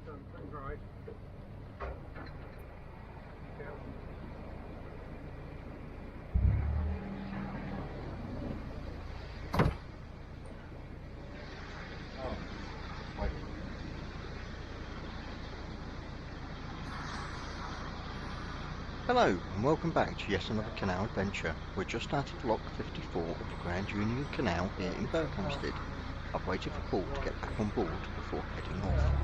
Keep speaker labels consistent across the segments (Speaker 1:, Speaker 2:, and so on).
Speaker 1: Right.
Speaker 2: Hello and welcome back to Yet Another Canal Adventure. We're just out of Lock 54 of the Grand Union Canal here in Berkhamsted. I've waited for Paul to get back on board before heading off.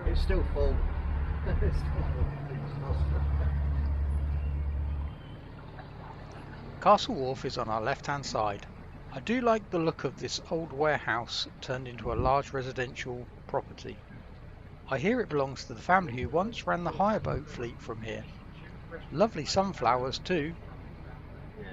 Speaker 1: It's still full.
Speaker 3: Castle Wharf is on our left-hand side. I do like the look of this old warehouse turned into a large residential property. I hear it belongs to the family who once ran the hire boat fleet from here. Lovely sunflowers too.
Speaker 1: Yeah.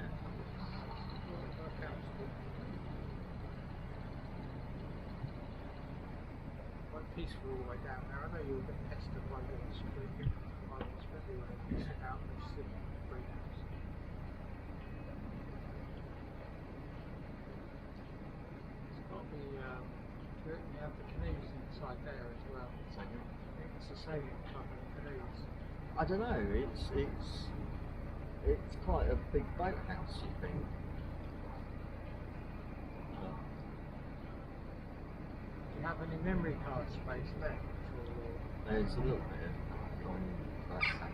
Speaker 1: Quite peaceful all the way down there. I know you'll get pestered by little squeaking ones, but anyway, you sit out and sit in the greenhouse. It's got the, you have the canoes inside there as well. I think it's the same type of canoes.
Speaker 2: I don't know, it's quite a big boathouse, you think.
Speaker 1: Do you have any memory card space left? Or...
Speaker 2: There's a little bit on that hand.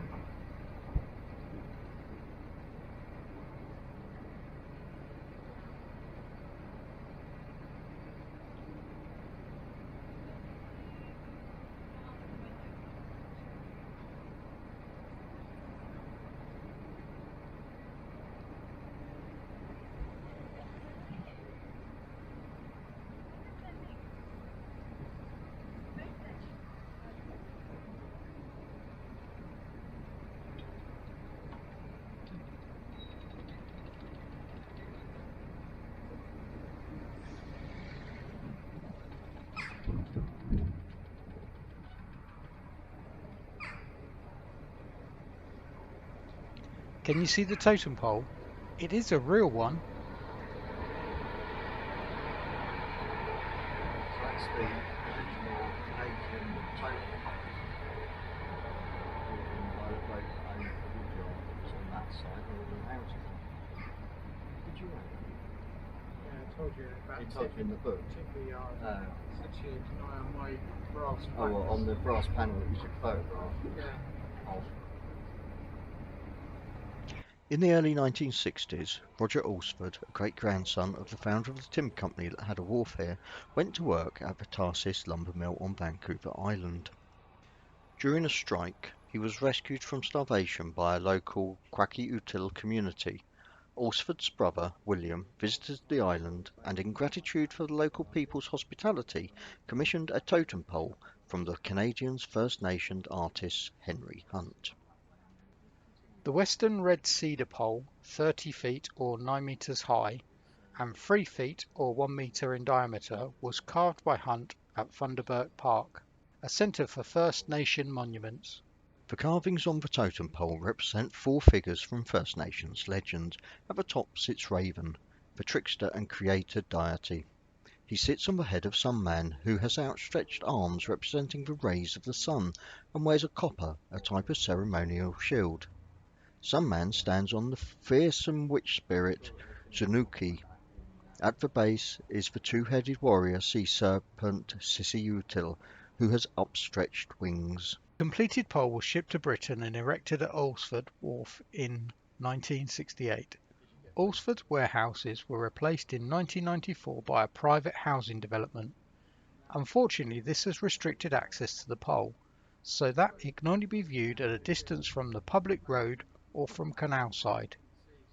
Speaker 3: Can you see the totem pole? It is a real one.
Speaker 2: So that's the original Canadian totem pole. By the bloke that owned the woodyard that was on that side where all the houses are. Did you know that?
Speaker 1: Yeah, I told you about
Speaker 2: He told you in the book?
Speaker 1: Timber yard.
Speaker 2: Oh.
Speaker 1: It's actually on my brass
Speaker 2: Oh, well, on the brass panel that you took a photograph
Speaker 1: Yeah.
Speaker 2: of. In the early 1960s, Roger Alsford, a great-grandson of the founder of the timber company that had a wharf here, went to work at the Tarsis lumber mill on Vancouver Island. During a strike, he was rescued from starvation by a local Kwaki-Util community. Alsford's brother, William, visited the island and, in gratitude for the local people's hospitality, commissioned a totem pole from the Canadian's First Nation artist Henry Hunt.
Speaker 3: The western red cedar pole, 30 feet or 9 meters high, and 3 feet or 1 meter in diameter, was carved by Hunt at Thunderbird Park, a centre for First Nation monuments.
Speaker 2: The carvings on the totem pole represent 4 figures from First Nations legend. At the top sits Raven, the trickster and creator deity. He sits on the head of some man who has outstretched arms representing the rays of the sun and wears a copper, a type of ceremonial shield. Some man stands on the fearsome witch spirit Zanuki. At the base is the 2-headed warrior sea serpent Sissyutil, who has upstretched wings.
Speaker 3: Completed pole was shipped to Britain and erected at Alsfords Wharf in 1968. Alsfords warehouses were replaced in 1994 by a private housing development. Unfortunately, this has restricted access to the pole, so that it can only be viewed at a distance from the public road or from canal side.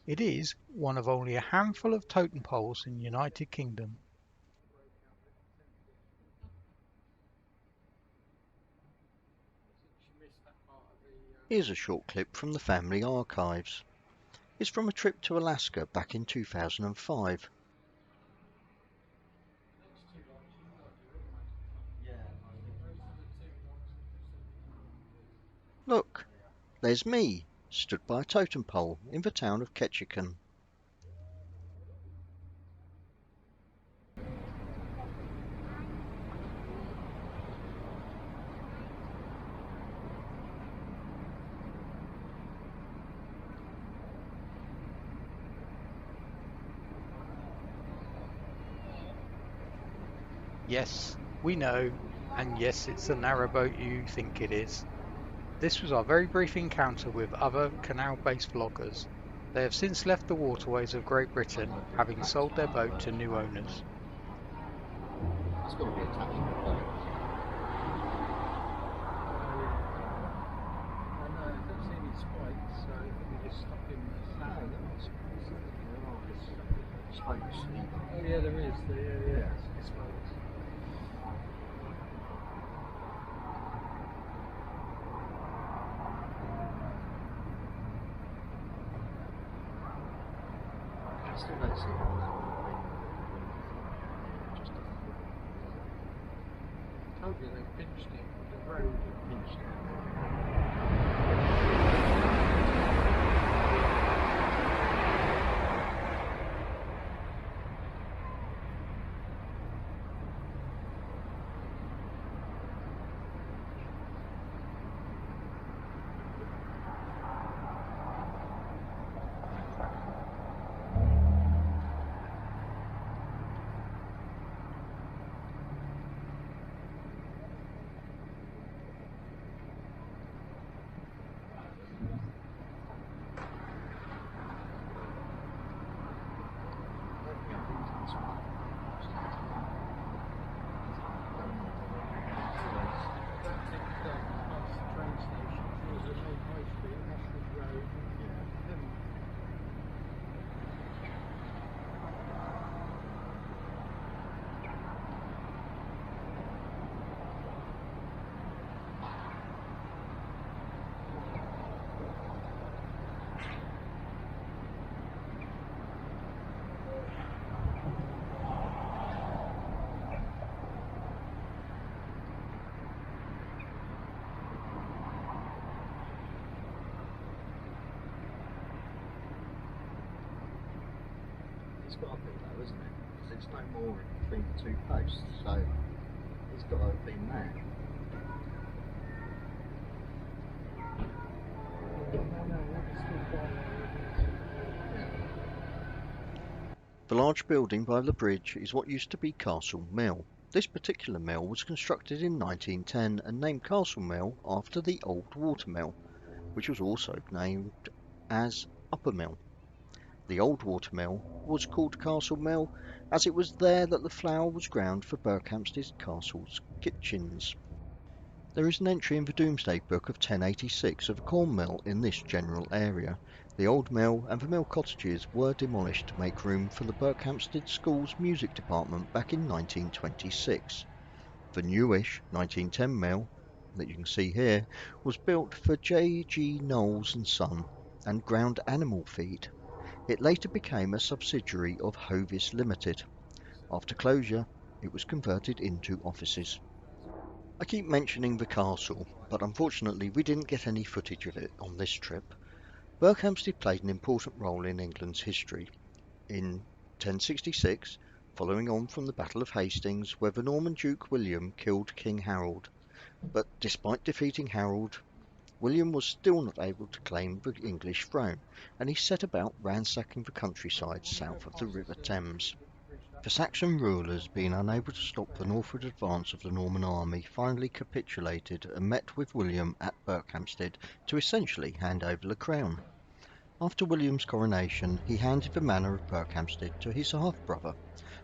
Speaker 3: It is one of only a handful of totem poles in the United Kingdom.
Speaker 2: Here's a short clip from the family archives. It's from a trip to Alaska back in 2005. Look, there's me, stood by a totem pole in the town of Ketchikan.
Speaker 3: Yes, we know, and yes, it's the narrowboat you think it is. This was our very brief encounter with other canal-based vloggers. They have since left the waterways of Great Britain, having sold their boat to new owners.
Speaker 2: It's got to be attached to the boat.
Speaker 1: I know, I don't see any spikes, so we just stuck in the sand.
Speaker 2: Spikes.
Speaker 1: Oh yeah, there is. Yeah. Spikes.
Speaker 2: I still don't see how that would have been.
Speaker 1: I told you they pinched it. The road pinched it.
Speaker 2: It's got to be though, isn't it? Because there's no more in between the two posts, so it's got to have been there. The large building by the bridge is what used to be Castle Mill. This particular mill was constructed in 1910 and named Castle Mill after the old water mill, which was also named as Upper Mill. The old water mill was called Castle Mill as it was there that the flour was ground for Berkhamsted Castle's kitchens. There is an entry in the Domesday Book of 1086 of a corn mill in this general area. The old mill and the mill cottages were demolished to make room for the Berkhamsted School's music department back in 1926. The newish 1910 mill, that you can see here, was built for J.G. Knowles and Son and ground animal feed. It later became a subsidiary of Hovis Limited. After closure, it was converted into offices. I keep mentioning the castle, but unfortunately we didn't get any footage of it on this trip. Berkhamsted played an important role in England's history. In 1066, following on from the Battle of Hastings, where the Norman Duke William killed King Harold. But despite defeating Harold, William was still not able to claim the English throne, and he set about ransacking the countryside south of the River Thames. The Saxon rulers, being unable to stop the northward advance of the Norman army, finally capitulated and met with William at Berkhamsted to essentially hand over the crown. After William's coronation, he handed the manor of Berkhamsted to his half-brother,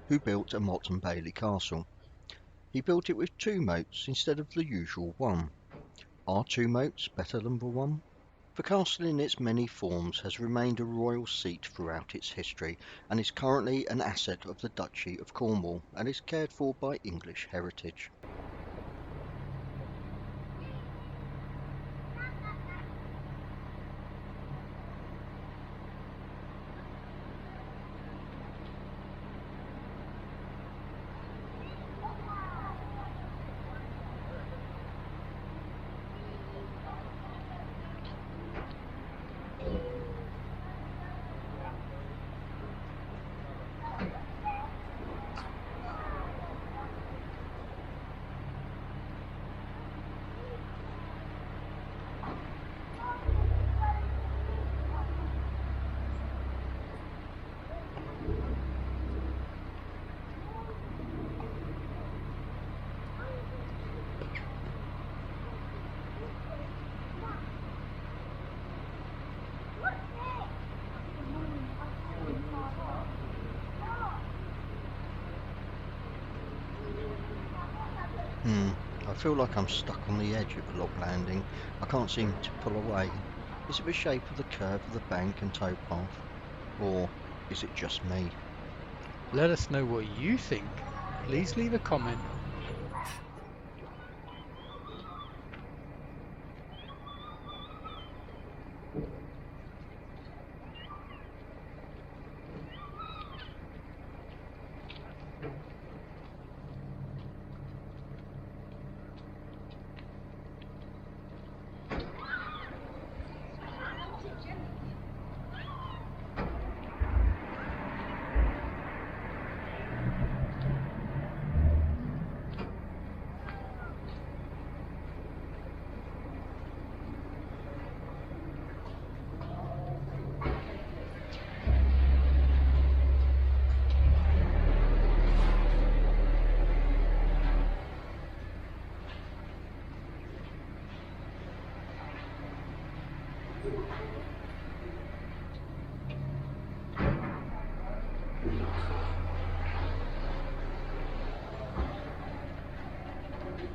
Speaker 2: who built a motte and bailey castle. He built it with 2 moats instead of the usual 1. Are 2 moats better than the 1? The castle in its many forms has remained a royal seat throughout its history and is currently an asset of the Duchy of Cornwall and is cared for by English Heritage. I feel like I'm stuck on the edge of the log landing. I can't seem to pull away. Is it the shape of the curve of the bank and towpath? Or is it just me?
Speaker 3: Let us know what you think. Please leave a comment.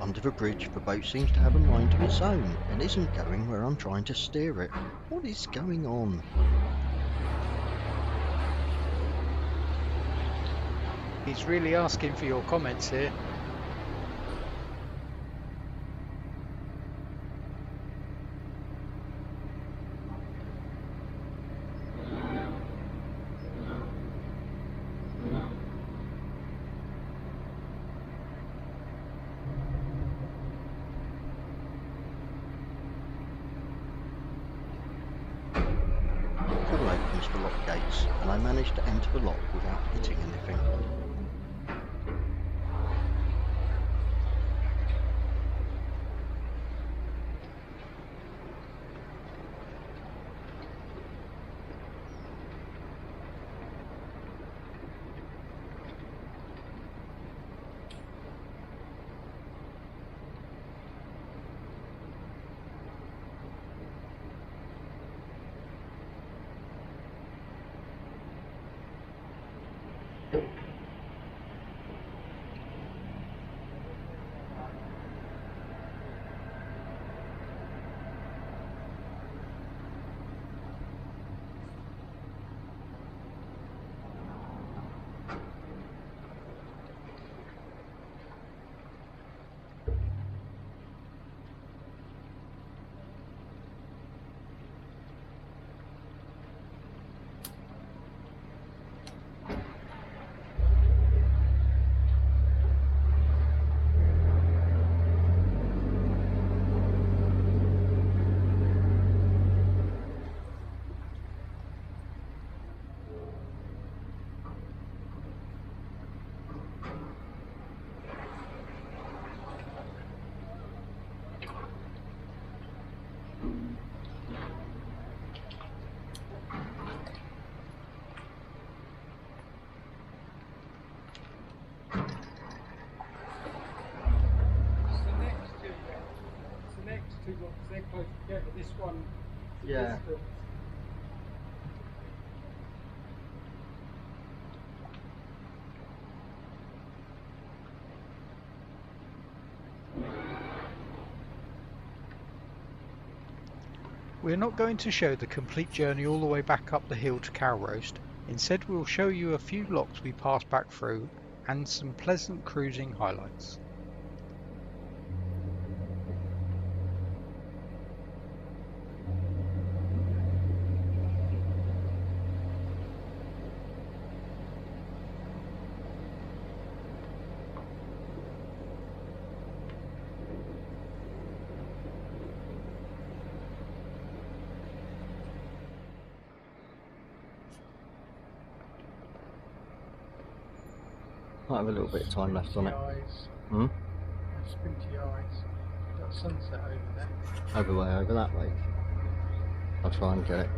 Speaker 2: Under the bridge, the boat seems to have a mind of its own and isn't going where I'm trying to steer it. What is going on?
Speaker 3: He's really asking for your comments here.
Speaker 2: Opens the lock gates, and I managed to enter the lock without hitting anything.
Speaker 1: two blocks, they're close together. This one,
Speaker 2: Yeah.
Speaker 1: distance.
Speaker 3: We're not going to show the complete journey all the way back up the hill to Cow Roast. Instead, we'll show you a few locks we passed back through and some pleasant cruising highlights.
Speaker 2: Might have a little bit of time left on it.
Speaker 1: Eyes,
Speaker 2: Hmm?
Speaker 1: squinty eyes. Got a sunset over there.
Speaker 2: Over that way. I'll try and get it.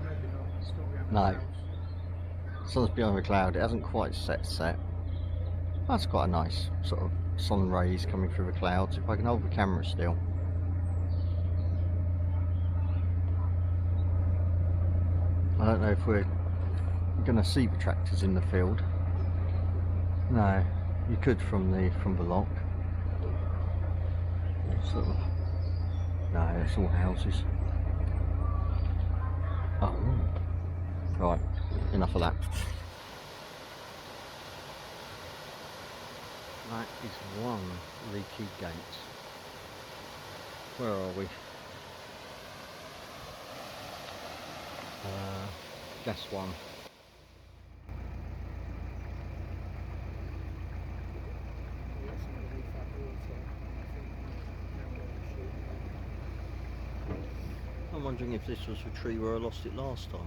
Speaker 1: Maybe not. Still behind
Speaker 2: No.
Speaker 1: the house.
Speaker 2: Sun's behind the cloud. It hasn't quite set. That's quite a nice sort of sun rays coming through the clouds. If I can hold the camera still. I don't know if we're going to see the tractors in the field. No, you could from the lock. Sort of. No, it's all houses. Oh, right. Enough of that. That is one leaky gate. Where are we? Gas one. I'm wondering if this was the tree where I lost it last time.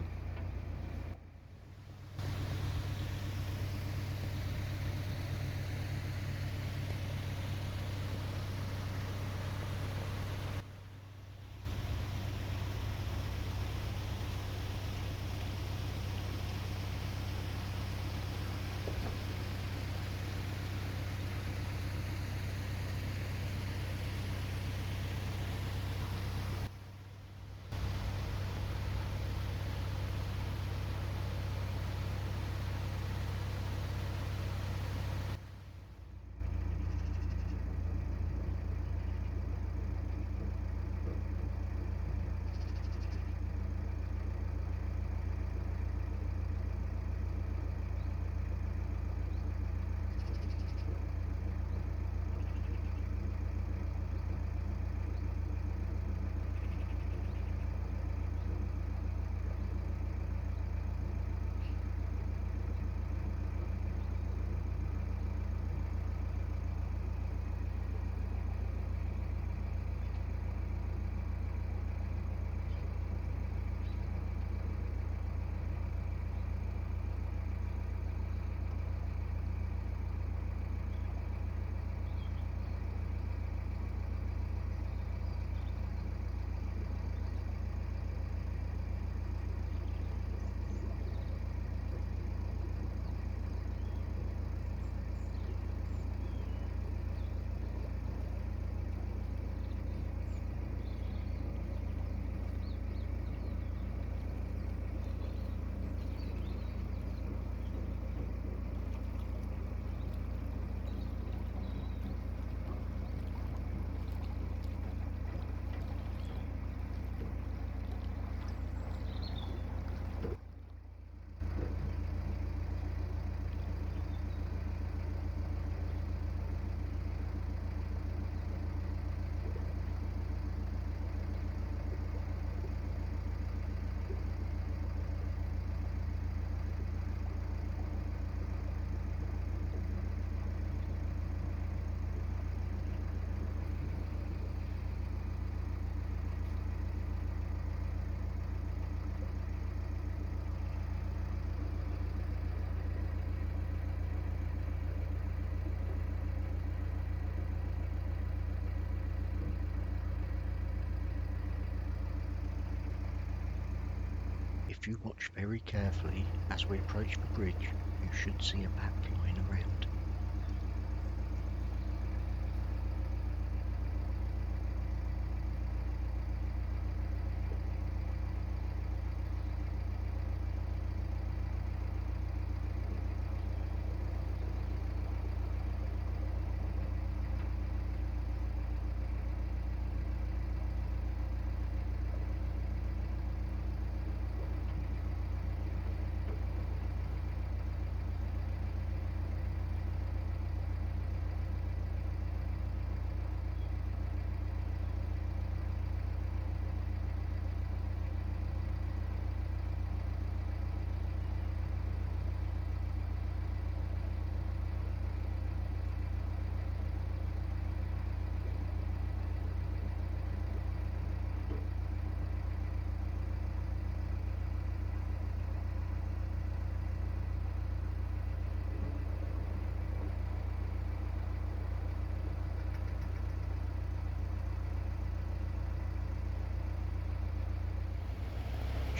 Speaker 2: If you watch very carefully as we approach the bridge, you should see a bat flying around.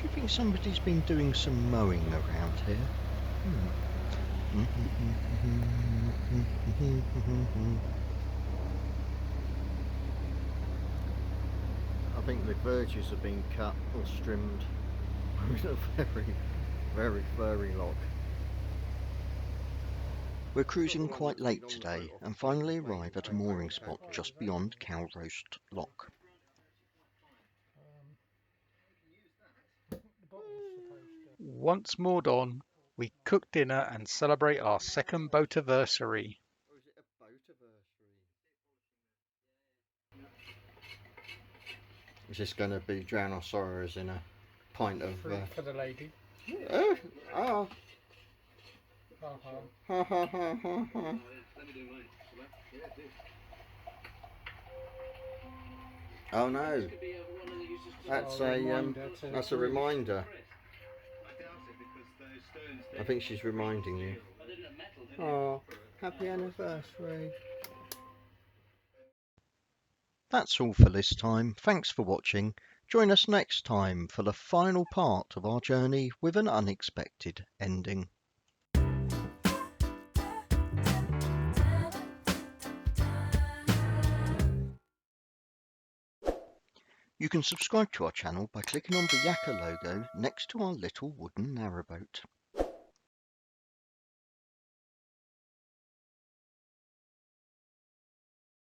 Speaker 2: you think somebody's been doing some mowing around here? I think the verges have been cut or trimmed with a very furry lock. We're cruising quite late today and finally arrive at a mooring spot just beyond Calroast Lock.
Speaker 3: Once moored on, we cook dinner and celebrate our second boat-anniversary.
Speaker 2: Or is it a boat-anniversary? Is this going to be drown our sorrows in a pint of...
Speaker 1: Free for the lady.
Speaker 2: Oh.
Speaker 1: Ha ha.
Speaker 2: Ha ha ha ha ha. Oh no. That's a reminder. I think she's reminding you. Oh, happy anniversary. That's all for this time. Thanks for watching. Join us next time for the final part of our journey with an unexpected ending. You can subscribe to our channel by clicking on the Yakka logo next to our little wooden narrowboat.